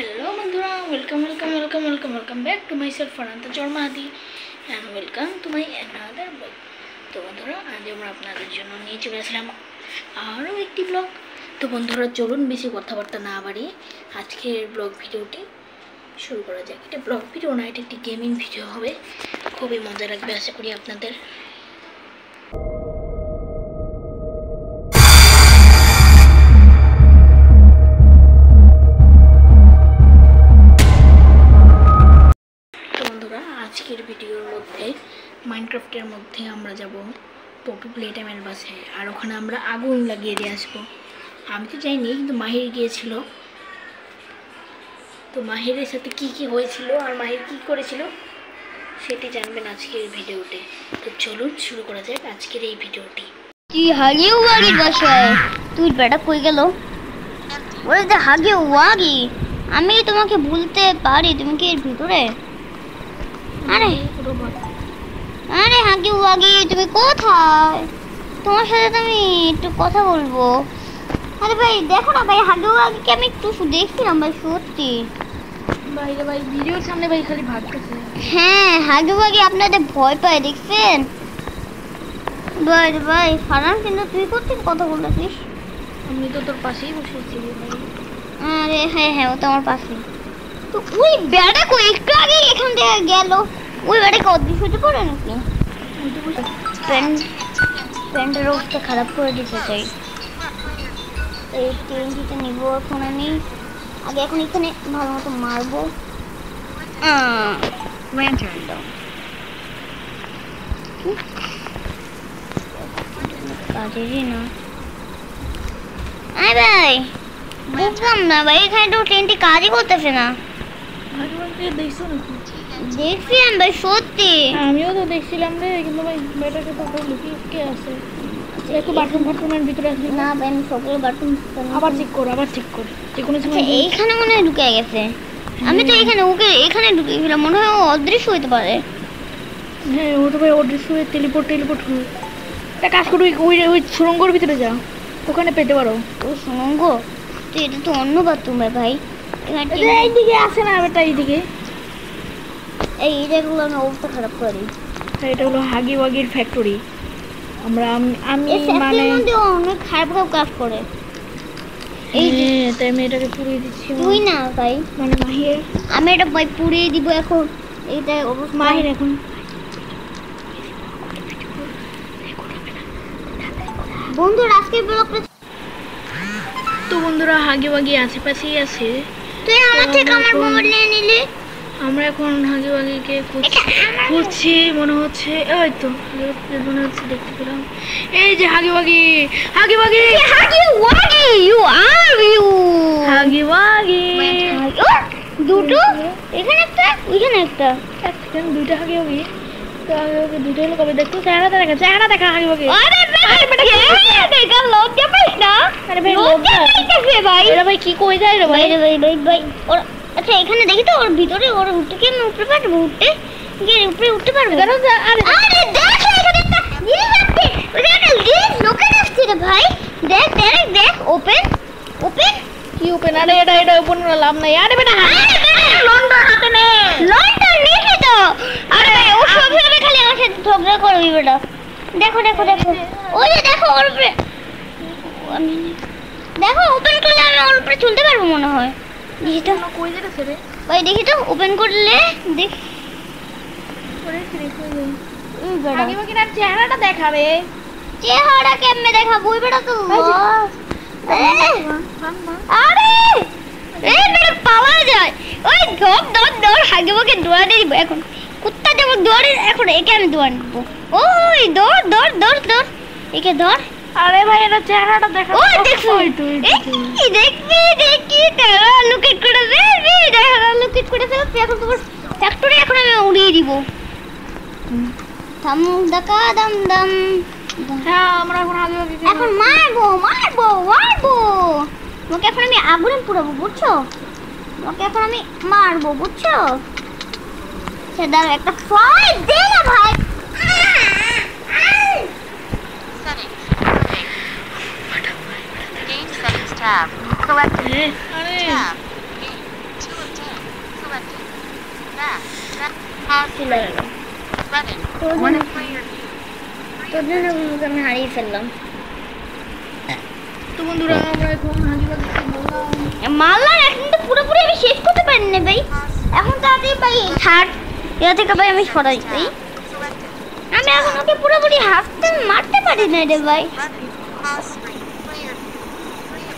Hello বন্ধুরা, welcome back to myself Faranta Jormadi and welcome to my another blog. তো বন্ধুরা, আজ আমরা আপনাদের জন্য নিয়ে চলে আসলাম আরও একটি ব্লগ। তো বন্ধুরা, চলুন বেশি কথাবার্তা না বাড়িয়ে আজকের ব্লগ ভিডিওটি শুরু করা যাক। এটা ব্লগ ভিডিও না, এটা একটি গেমিং ভিডিও হবে, খুবই মজা লাগবে আশা করি আপনাদের। আজকের ভিডিওর মধ্যে মাইনক্রাফটের মধ্যে আমরা যাব পপি প্লে টাইমের বাসে, আর ওখানে আমরা আগুন লাগিয়ে দিয়ে আসবো। আমি তো যাইনি, কিন্তু মাহির গিয়েছিল। তো মাহিরের সাথে কি কি হয়েছিল আর মাহির কি করেছিল সেটি জানবেন আজকের ভিডিওতে। তো চলুন শুরু করা যাক আজকের এই ভিডিওটি। কি হাগে ওয়াগি বাসায় তুই বেটা কই গেল? ওরে যে হাগে ওয়াগি, আমি তোমাকে বলতে পারি তুমি কি এর ভিতরে? আরে আরে হাগি ওয়াগি, তুমি কোথায়? তোমার সাথে তো আমি একটু কথা বলবো। আরে ভাই দেখো না ভাই, হাগি ওয়াগিকে আমি একটু দেখছিলাম ভাই, সত্যি বাইরে ভাই ভিডিওর সামনে ভাই খালি ভাগতেছে। হ্যাঁ, হাগি ওয়াগি আপনাদের ভয় পায় দেখছেন ভাই। ভাই ফারান, কিন্তু তুই কোথায় কথা বলতেছিস? আমি তো তোর পাশেই বসেছি ভাই। আরে হ্যাঁ হ্যাঁ, ও তো আমার পাশে। তো ওই ব্যাটা কই একটু আগে এখান থেকে গেল, ওই ব্যাটাকে অদৃশ্য হতে পারে নাকি? প্যান্টের অবস্থা খারাপ করে দিতে চাই। এই টেন্টিটা নিব এখন আমি, আগে এখন এখানে ভালো মতো মারবো। কাজেরই না। আয় ভাই, বুঝলাম না ভাই, এখানে তো ট্রেনটি কাজই করতেছে না। দেখছি আমি ভাই, সত্যি আমিও তো দেখছিলাম রে, কিন্তু ভাই বেটাকে তো ভাই লুকিয়ে আছে। একটু বাথরুমের ভিতরে আসবি না ভাই, আমি সবগুলো বাথরুম আবার ঠিক কর যে কোনো সময়। এইখানে মনে হয় ঢুকে গেছে। আমি তো এখানে ওকে এখানে ঢুকেছিলাম, মনে হয় ও অদৃশ্য হইতে পারে। হ্যাঁ, ও তো ভাই অদৃশ্য হয়ে টেলিপোর্ট হয়ে। একটা কাজ করো, ওই সুড়ঙ্গর ভিতরে যাও, ওখানে পেতে পারো। ও সুড়ঙ্গ? তো এটা তো অন্য বাথরুম ভাই। এইদিকে আসে না বেটা, এইদিকে। এই জায়গাগুলো আমি অবস্থা খারাপ করি। এটা হলো হাগি ওয়াগির ফ্যাক্টরি। আমি মানে অনেক খারাপ কাজ করে। এই তাই আমি এটাকে পুড়িয়ে দিচ্ছি। তুই না ভাই, মানে মাহির, আমি এটা ভাই পুড়িয়ে দিব এখন। এইটা অবস্থা মাহির এখন। বন্ধুরা আজকে ব্লগটা তো বন্ধুরা, হাগি ওয়াগি আশেপাশেই আছে। তুই আমার থেকে আমার মোবাইল নিয়ে নিলি। আমরা এখন হাগি ওয়াগিকে খুঁজছি মনে হচ্ছে। এই তো মনে হচ্ছে, দেখতে পেলাম। এই যে হাগি ওয়াগি ইউ আর ইউ হাগি ওয়াগি। দুটো, এখানে একটা ওইখানে একটা, দুইটা হাগি ওয়াগি। তো হাগি ওয়াগি দুটো হলো কবে? দেখতো চেহারা দেখা হাগি ওয়াগি। আরে দেখা লজ্জা পাইস না? আরে ভাই লজ্জা পাইতেছে ভাই। এরা ভাই কি কই যায় রে ভাই? ভাই ওর আচ্ছা এখানে দেখি তো, ওর ভিতরে ওর উঠতে কি আমি উপরে পারবো? উপরে উঠতে পারবো? আরে দেখ এখানে একটা জিনিস আছে, ওখানে একটা জিনিস লোকে আসছে রে ভাই। দেখ ওপেন কি ওপেন? আরে এটা ওপেন করে লাভ নাই। আরে বেটা লন্ডন হাতে নে, লন্ডন নিয়ে তো। আরে ভাই ও সব সময় খালি আমার সাথে ঝগড়া করবি বেটা। দেখো ওই যে দেখো ওর উপরে, দেখো ওপেন করলে আমি ওর উপরে চলতে পারবো মনে হয়। দেখি তো কই যেতেছে রে ভাই, দেখি তো ওপেন করলে দেখ। হাগি ওয়াগির আর চেহারাটা দেখাবে। চেহারা কেমনে দেখাবো? ওই বেটা তো আরে এই বেটা পাওয়া যায়। ওই দৌড় হাগি ওয়াগি দৌড়াতে দিব এখন। কুত্তা যেমন দৌড়ে, এখন একে আমি দৌড় দিব। ওই দৌড় একে ধর। আরে ভাই এটা চেহারাটা দেখা। ও দেখো দেখি তারা লুকেট করে এখন তোমার ফ্যাক্টরি এখন আমি উড়িয়ে দিব। থাম দাকা দম। হ্যাঁ, আমরা এখন হাগি ওয়াগি এখন মারবো ওকে। এখন আমি আগুনে পুড়াবো, বুঝছো? ওকে এখন আমি মারবো, বুঝছো? সেটা একটা ফাইট দে না ভাই। Game settings tab. Collect tab. চলে গেলাম তোর জন্য বন্ধুকে আমি হারিয়ে ফেললাম। তো বন্ধুরা আমরা এখন হাজিবাগে বললাম মারলাম, এখন তো পুরোপুরি আমি শেষ করতে পারিনি না ভাই। এখন তাড়াতাড়ি ভাই ছাড়, এটা থেকে ভাই আমি সরাই ভাই। আমি এখন ওকে পুরোপুরি মারতে পারি না রে ভাই।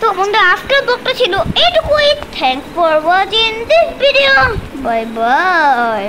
তো বন্ধু আজকের ব্লগটা ছিল এইটুকুই। Thanks for watching this video, bye bye.